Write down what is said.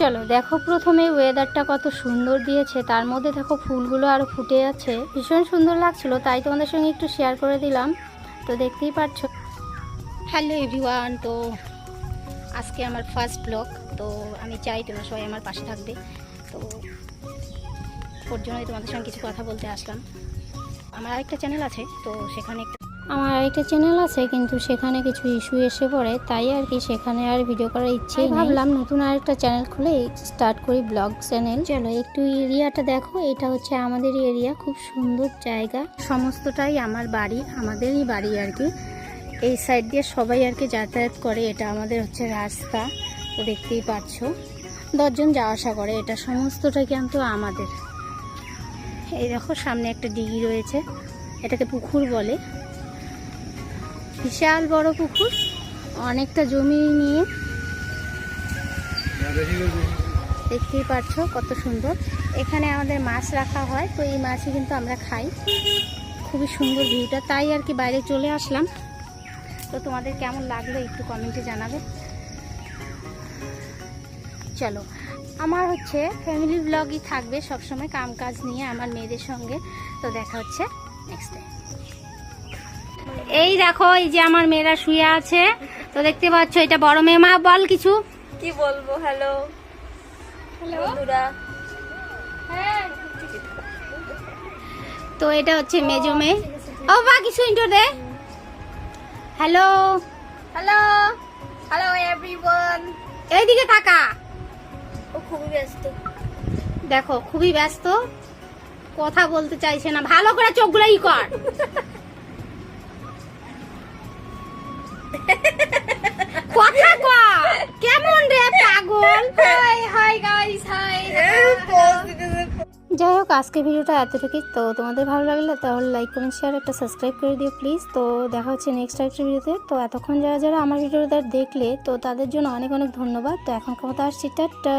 চলো দেখো, প্রথমে ওয়েদারটা কত সুন্দর দিয়েছে, তার মধ্যে দেখো ফুলগুলো আরও ফুটে আছে, ভীষণ সুন্দর লাগছিল, তাই তোমাদের সঙ্গে একটু শেয়ার করে দিলাম। তো দেখতেই পাচ্ছ। হ্যালো এভরিওয়ান, তো আজকে আমার ফার্স্ট ব্লগ। তো আমি চাই তোমরা সবাই আমার পাশে থাকবে। তো ওর জন্যই তোমাদের সঙ্গে কিছু কথা বলতে আসলাম। আমার আরেকটা চ্যানেল আছে, তো সেখানে কিন্তু সেখানে কিছু ইস্যু এসে পড়ে, তাই আর কি সেখানে আর ভিডিও করার ইচ্ছে ভাবলাম নতুন আরেকটা চ্যানেল খুলে স্টার্ট করি, ব্লগ চ্যানেল। চলো একটু এরিয়াটা দেখো, এটা হচ্ছে আমাদেরই এরিয়া, খুব সুন্দর জায়গা, সমস্তটাই আমার বাড়ি, আমাদেরই বাড়ি আর কি। এই সাইড দিয়ে সবাই আর কি যাতায়াত করে, এটা আমাদের হচ্ছে রাস্তা। তো দেখতেই পাচ্ছ 10 জন যাওয়া আসা করে, এটা সমস্তটা কিন্তু আমাদের। এই দেখো সামনে একটা দিঘি রয়েছে, এটাকে পুকুর বলে, বিশাল বড় পুকুর, অনেকটা জমি নিয়ে। দেখতেই পাচ্ছ কত সুন্দর, এখানে আমাদের মাছ রাখা হয়, তো এই মাছই কিন্তু আমরা খাই। খুবই সুন্দর ভিউটা, তাই আর কি বাইরে চলে আসলাম। তো তোমাদের কেমন লাগলো একটু কমেন্টে জানাবে। চলো, আমার হচ্ছে ফ্যামিলি ব্লগই থাকবে সবসময়, কাম কাজ নিয়ে আমার মেয়েদের সঙ্গে। তো দেখা হচ্ছে নেক্সট টাইম। এই দেখো, এই যে আমার মেয়েরা শুয়ে আছে, তো দেখতে পাচ্ছ এটা বড় মেয়ে। মা বল কিছু। কি বলবো, হ্যালো বন্ধুরা। তো এটা হচ্ছে মেজো মেয়ে। ও বা কিছু ইন্টো দে। Hello hello hello everyone. এইদিকে তাকা। ও খুবই ব্যস্ত, দেখো খুবই ব্যস্ত, কথা বলতে চাইছে না, ভালো করে চোখগুলো ই কর। কথা কর, কেমন রে পাগল। Hi hi guys, hi. যাই হোক, আজকে ভিডিওটা এতটুকুই। তো তোমাদের ভালো লাগলে তাহলে লাইক কমেন্ট শেয়ার একটা সাবস্ক্রাইব করে দিও প্লিজ। তো দেখা হচ্ছে নেক্সট একটা ভিডিওতে। তো এতক্ষণ যারা যারা আমার ভিডিওটা দেখলে, তো তাদের জন্য অনেক অনেক ধন্যবাদ। তো এখন ক্ষমতা আসছি, টাটা।